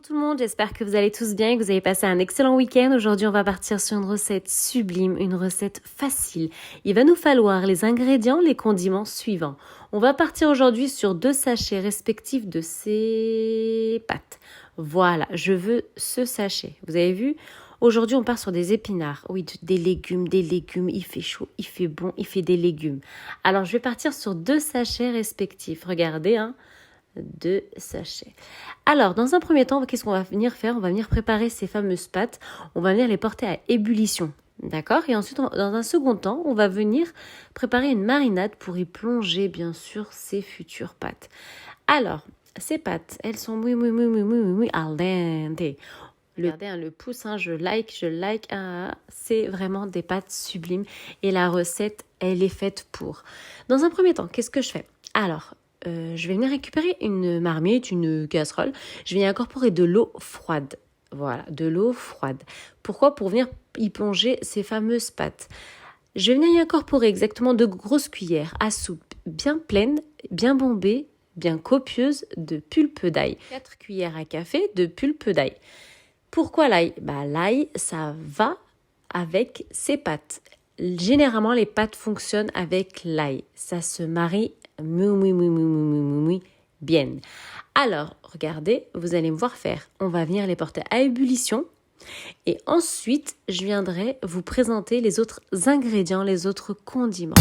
Bonjour tout le monde, j'espère que vous allez tous bien et que vous avez passé un excellent week-end. Aujourd'hui, on va partir sur une recette sublime, une recette facile. Il va nous falloir les ingrédients, les condiments suivants. On va partir aujourd'hui sur 2 sachets respectifs de ces pâtes. Voilà, je veux ce sachet. Vous avez vu ? Aujourd'hui, on part sur des épinards. Oui, des légumes. Il fait chaud, il fait bon, il fait des légumes. Alors, je vais partir sur 2 sachets respectifs. Regardez, 2 sachets. Alors, dans un premier temps, qu'est-ce qu'on va venir faire ? On va venir préparer ces fameuses pâtes. On va venir les porter à ébullition. D'accord ? Et ensuite, dans un second temps, on va venir préparer une marinade pour y plonger, bien sûr, ces futures pâtes. Alors, ces pâtes, elles sont muy al dente. Regardez, le pouce, je like. C'est vraiment des pâtes sublimes. Et la recette, elle est faite pour. Dans un premier temps, qu'est-ce que je fais ? Alors, je vais venir récupérer une marmite, une casserole. Je vais y incorporer de l'eau froide. Voilà, de l'eau froide. Pourquoi ? Pour venir y plonger ces fameuses pâtes. Je vais venir y incorporer exactement 2 grosses cuillères à soupe bien pleines, bien bombées, bien copieuses de pulpe d'ail. 4 cuillères à café de pulpe d'ail. Pourquoi l'ail ? L'ail, ça va avec ces pâtes. Généralement, les pâtes fonctionnent avec l'ail. Ça se marie muy bien. Alors, regardez, vous allez me voir faire. On va venir les porter à ébullition. Et ensuite, je viendrai vous présenter les autres ingrédients, les autres condiments.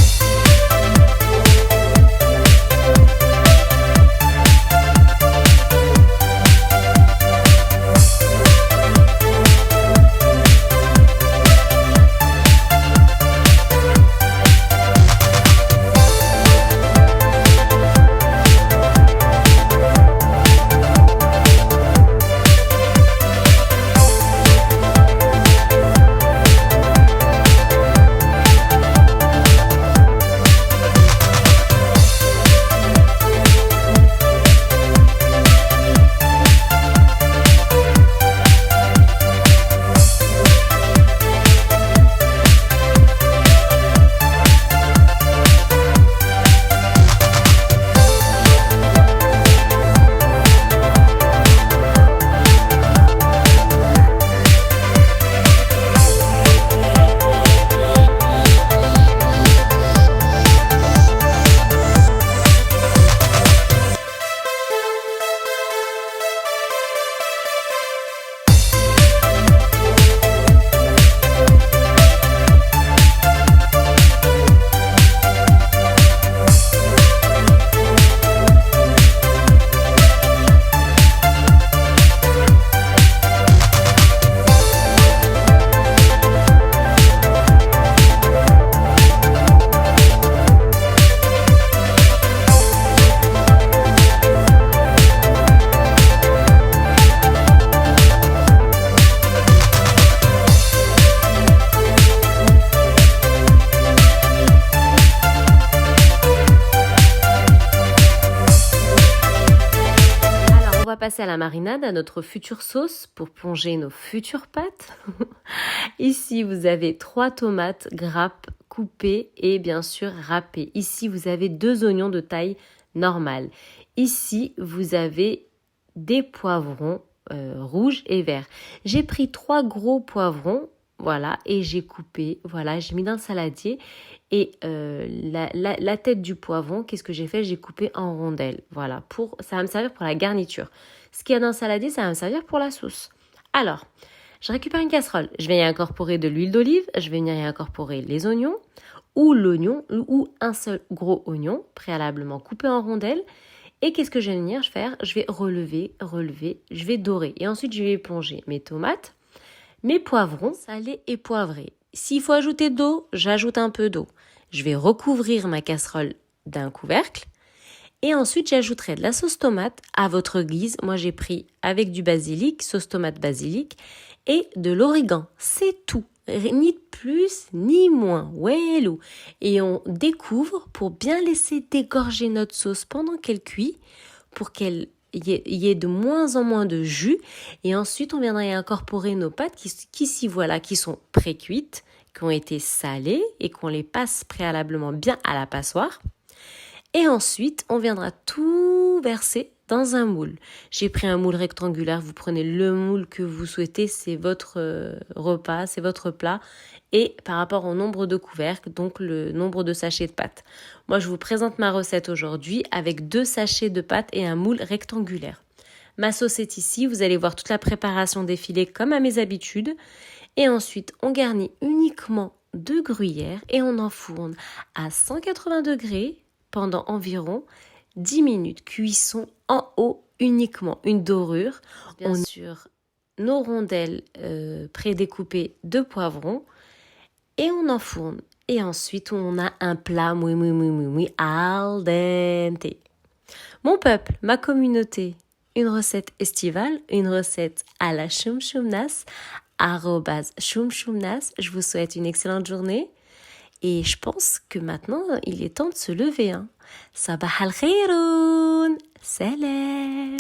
On va passer à la marinade, à notre future sauce pour plonger nos futures pâtes. Ici, vous avez 3 tomates grappes coupées et bien sûr râpées. Ici, vous avez 2 oignons de taille normale. Ici, vous avez des poivrons rouges et verts. J'ai pris 3 gros poivrons, voilà, et j'ai coupé, voilà, j'ai mis dans le saladier. Et la tête du poivron, qu'est-ce que j'ai fait ? J'ai coupé en rondelles. Voilà, ça va me servir pour la garniture. Ce qu'il y a dans le saladier, ça va me servir pour la sauce. Alors, je récupère une casserole. Je vais y incorporer de l'huile d'olive. Je vais venir y incorporer les oignons ou l'oignon ou un seul gros oignon préalablement coupé en rondelles. Et qu'est-ce que je vais venir faire ? Je vais relever, je vais dorer. Et ensuite, je vais plonger mes tomates, mes poivrons salés et poivrés. S'il faut ajouter d'eau, j'ajoute un peu d'eau. Je vais recouvrir ma casserole d'un couvercle. Et ensuite, j'ajouterai de la sauce tomate à votre guise. Moi, j'ai pris avec du basilic, sauce tomate basilic, et de l'origan. C'est tout. Ni de plus, ni moins. Ouelou. Et on découvre pour bien laisser dégorger notre sauce pendant qu'elle cuit, pour qu'elle y ait de moins en moins de jus. Et ensuite, on viendra y incorporer nos pâtes qui sont pré-cuites, qui ont été salées et qu'on les passe préalablement bien à la passoire. Et ensuite, on viendra tout verser dans un moule. J'ai pris un moule rectangulaire, vous prenez le moule que vous souhaitez, c'est votre repas, c'est votre plat. Et par rapport au nombre de couvercles, donc le nombre de sachets de pâte. Moi, je vous présente ma recette aujourd'hui avec 2 sachets de pâte et un moule rectangulaire. Ma sauce est ici, vous allez voir toute la préparation défiler comme à mes habitudes. Et ensuite, on garnit uniquement de gruyère et on enfourne à 180 degrés pendant environ 10 minutes. Cuisson en haut uniquement, une dorure. Bien sûr, nos rondelles prédécoupées de poivrons et on enfourne. Et ensuite, on a un plat moui al dente. Mon peuple, ma communauté, une recette estivale, une recette à la choumchoumnas, @choumchoumnas. Je vous souhaite une excellente journée. Et je pense que maintenant, il est temps de se lever. Sabah al khairun. Salam.